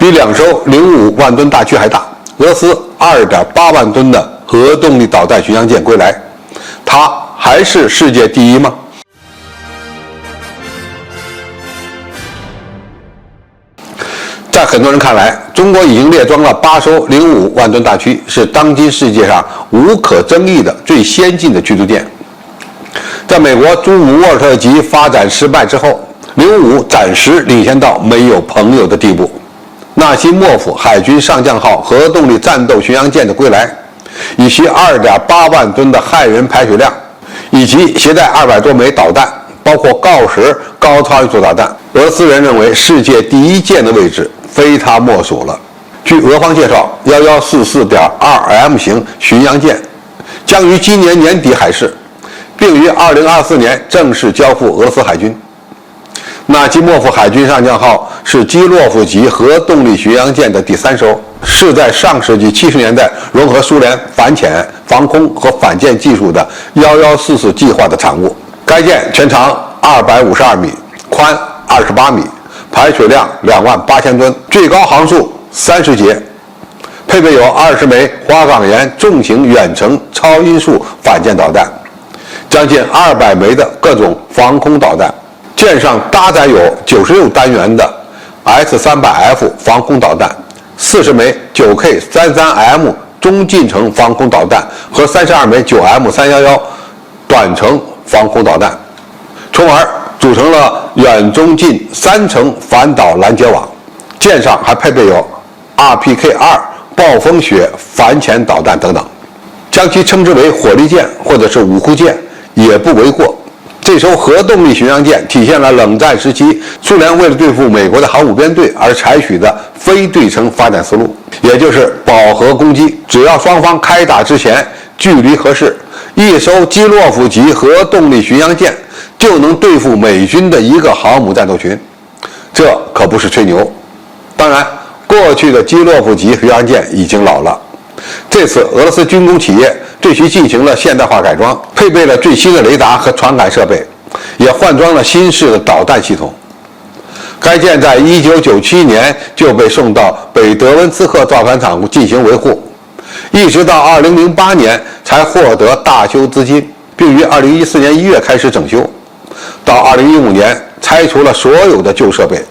比2艘05万吨大驱还大。俄罗斯2.8万吨的核动力导弹巡洋舰归来，它还是世界第一吗？在很多人看来，中国已经列装了8艘05万吨大驱，是当今世界上无可争议的最先进的驱逐舰。在美国朱姆沃尔特级发展失败之后，05暂时领先到没有朋友的地步。纳西莫夫海军上将号核动力战斗巡洋舰的归来，以其2.8万吨的骇人排水量，以及携带200多枚导弹，包括锆石高超音速导弹，俄罗斯人认为世界第一舰的位置非它莫属了。据俄方介绍，1144.2M 型巡洋舰将于今年年底海试，并于2024年正式交付俄罗斯海军。纳基莫夫海军上将号是基洛夫级核动力巡洋舰的第3艘，是在上世纪70年代融合苏联反潜、防空和反舰技术的1144计划的产物。该舰全长252米，宽28米，排水量28000吨，最高航速30节，配备有20枚花岗岩重型远程超音速反舰导弹，将近200枚的各种防空导弹。舰上搭载有96单元的 S300F 防空导弹，40枚 9K33M 中近程防空导弹和32枚 9M311 短程防空导弹，从而组成了远中近3层反导拦截网。舰上还配备有 RPK-2 暴风雪反潜导弹等等，将其称之为火力舰或者是五库舰也不为过。这艘核动力巡洋舰体现了冷战时期苏联为了对付美国的航母编队而采取的非对称发展思路，也就是饱和攻击，只要双方开打之前距离合适，一艘基洛夫级核动力巡洋舰就能对付美军的一个航母战斗群。这可不是吹牛。当然，过去的基洛夫级巡洋舰已经老了，这次俄罗斯军工企业对其进行了现代化改装，配备了最新的雷达和传感设备，也换装了新式的导弹系统。该舰在1997年就被送到北德温茨克造船厂进行维护，一直到2008年才获得大修资金，并于2014年1月开始整修，到2015年拆除了所有的旧设备。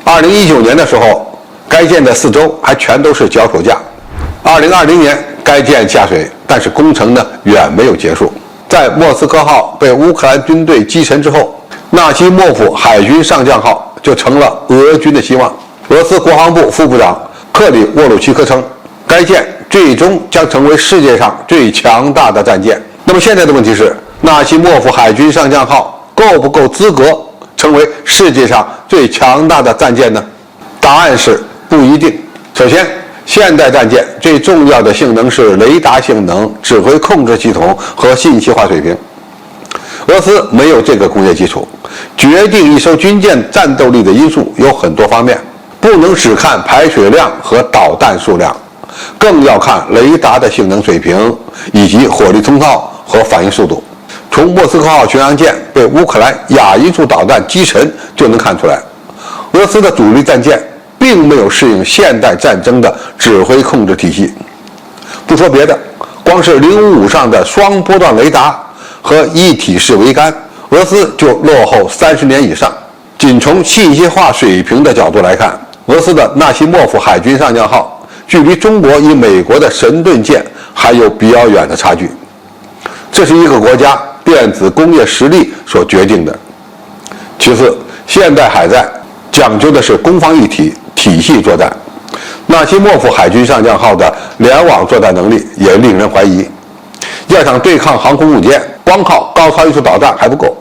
2019年的时候，该舰的4周还全都是脚手架。2020年该舰下水，但是工程呢远没有结束。在莫斯科号被乌克兰军队击沉之后，纳西莫夫海军上将号就成了俄军的希望。俄罗斯国防部副部长克里沃鲁奇科称，该舰最终将成为世界上最强大的战舰。那么现在的问题是，纳西莫夫海军上将号够不够资格成为世界上最强大的战舰呢？答案是不一定。首先，现代战舰最重要的性能是雷达性能、指挥控制系统和信息化水平。俄罗斯没有这个工业基础，决定一艘军舰战斗力的因素有很多方面，不能只看排水量和导弹数量，更要看雷达的性能水平以及火力通套和反应速度。从莫斯科号巡洋舰被乌克兰亚音速导弹击沉就能看出来，俄罗斯的主力战舰并没有适应现代战争的指挥控制体系。不说别的，光是055上的双波段雷达和一体式桅杆，俄罗斯就落后30年以上。仅从信息化水平的角度来看，俄罗斯的纳西莫夫海军上将号距离中国与美国的神盾舰还有比较远的差距。这是一个国家电子工业实力所决定的。其次，现代海战讲究的是攻防一体、体系作战。纳西莫夫海军上将号的联网作战能力也令人怀疑。要想对抗航空母舰，光靠高超音速导弹还不够，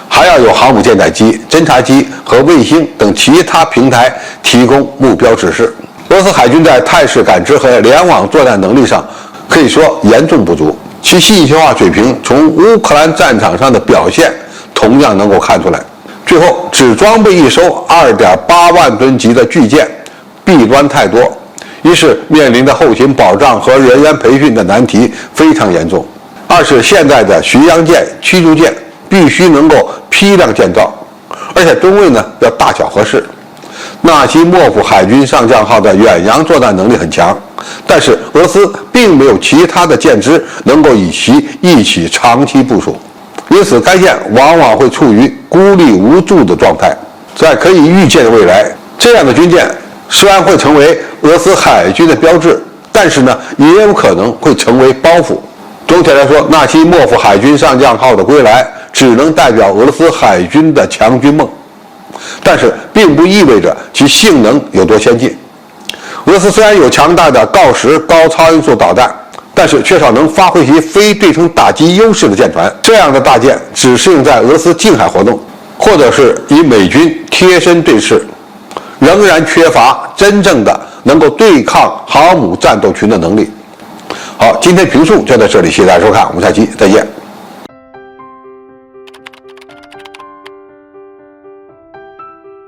还要有航母舰载机、侦察机和卫星等其他平台提供目标指示。俄罗斯海军在态势感知和联网作战能力上可以说严重不足，其信息化水平从乌克兰战场上的表现同样能够看出来。最后，只装备一艘2.8万吨级的巨舰，弊端太多，一是面临的后勤保障和人员培训的难题非常严重，二是现在的巡洋舰、驱逐舰必须能够批量建造，而且吨位呢要大小合适，纳西莫夫海军上将号的远洋作战能力很强，但是俄罗斯并没有其他的舰只能够与其一起长期部署，因此该舰往往会处于孤立无助的状态。在可以预见的未来，这样的军舰虽然会成为俄罗斯海军的标志，但是呢，也有可能会成为包袱。总体来说，纳西莫夫海军上将号的归来只能代表俄罗斯海军的强军梦，但是并不意味着其性能有多先进。俄罗斯虽然有强大的锆石高超音速导弹，但是缺少能发挥其非对称打击优势的舰船。这样的大舰只适用在俄罗斯近海活动，或者是与美军贴身对峙，仍然缺乏真正的能够对抗航母战斗群的能力。好，今天评述就到这里，谢谢大家收看，我们下期再见。